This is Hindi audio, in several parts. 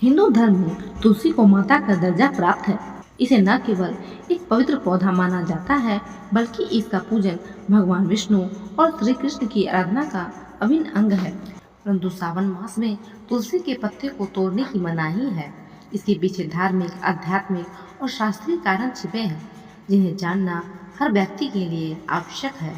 हिंदू धर्म में तुलसी को माता का दर्जा प्राप्त है। इसे न केवल एक पवित्र पौधा माना जाता है, बल्कि इसका पूजन भगवान विष्णु और श्री कृष्ण की आराधना का अभिन्न अंग है। परंतु सावन मास में तुलसी के पत्ते को तोड़ने की मनाही है। इसके पीछे धार्मिक, आध्यात्मिक और शास्त्रीय कारण छिपे हैं, जिन्हें जानना हर व्यक्ति के लिए आवश्यक है।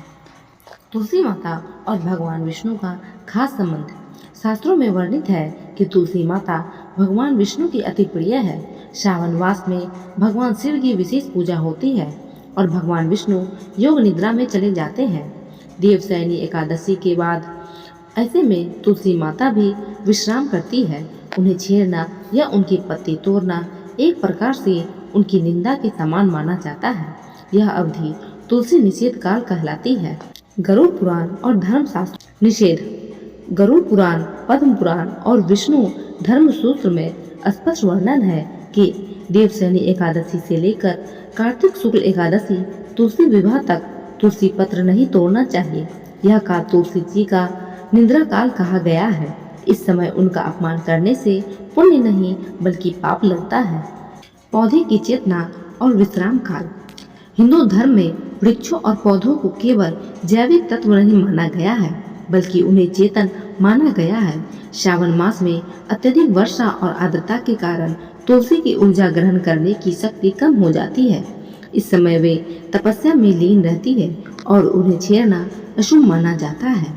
तुलसी माता और भगवान विष्णु का खास संबंध। शास्त्रों में वर्णित है कि तुलसी माता भगवान विष्णु की अति प्रिय है। श्रावण मास में भगवान शिव की विशेष पूजा होती है और भगवान विष्णु योग निद्रा में चले जाते हैं देवशयनी एकादशी के बाद। ऐसे में तुलसी माता भी विश्राम करती है। उन्हें छेड़ना या उनके पत्ते तोड़ना एक प्रकार से उनकी निंदा के समान माना जाता है। यह अवधि तुलसी निषेध काल कहलाती है। गरुड़ पुराण और धर्मशास्त्र निषेध। गरुड़ पुराण, पद्म पुराण और विष्णु धर्म सूत्र में स्पष्ट वर्णन है कि देवशयनी एकादशी से लेकर कार्तिक शुक्ल एकादशी तुलसी विवाह तक तुलसी पत्र नहीं तोड़ना चाहिए। यह काल तुलसी जी का निद्रा काल कहा गया है। इस समय उनका अपमान करने से पुण्य नहीं बल्कि पाप लगता है। पौधे की चेतना और विश्राम काल। हिंदू धर्म में वृक्षों और पौधों को केवल जैविक तत्व नहीं माना गया है, बल्कि उन्हें चेतन माना गया है। श्रावण मास में अत्यधिक वर्षा और आर्द्रता के कारण तुलसी की ऊर्जा ग्रहण करने की शक्ति कम हो जाती है। इस समय वे तपस्या में लीन रहती है और उन्हें छेड़ना अशुभ माना जाता है।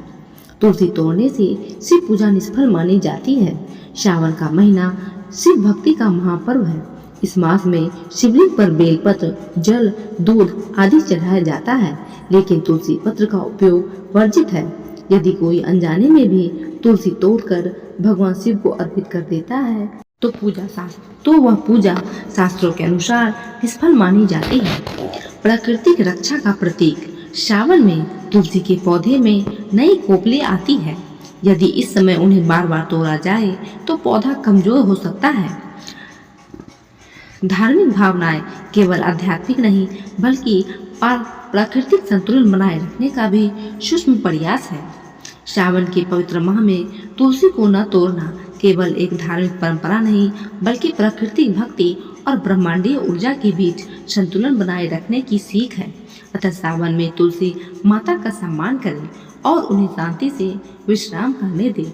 तुलसी तोड़ने से शिव पूजा निष्फल मानी जाती है। श्रावण का महीना शिव भक्ति का महापर्व है। इस मास में शिवलिंग पर बेलपत्र, जल, दूध आदि चढ़ाया जाता है, लेकिन तुलसी पत्र का उपयोग वर्जित है। यदि कोई अनजाने में भी तुलसी तोड़कर भगवान शिव को अर्पित कर देता है तो वह पूजा शास्त्रों के अनुसार निष्फल मानी जाती है। प्राकृतिक रक्षा का प्रतीक। श्रावण में तुलसी के पौधे में नई कोपलें आती है। यदि इस समय उन्हें बार बार तोड़ा जाए तो पौधा कमजोर हो सकता है। धार्मिक भावनाएं केवल आध्यात्मिक नहीं बल्कि प्राकृतिक संतुलन बनाए रखने का भी सूक्ष्म प्रयास है। श्रावण के पवित्र माह में तुलसी को न तोड़ना केवल एक धार्मिक परंपरा नहीं बल्कि प्राकृतिक भक्ति और ब्रह्मांडीय ऊर्जा के बीच संतुलन बनाए रखने की सीख है। अतः सावन में तुलसी माता का सम्मान करें और उन्हें शांति से विश्राम करने दें।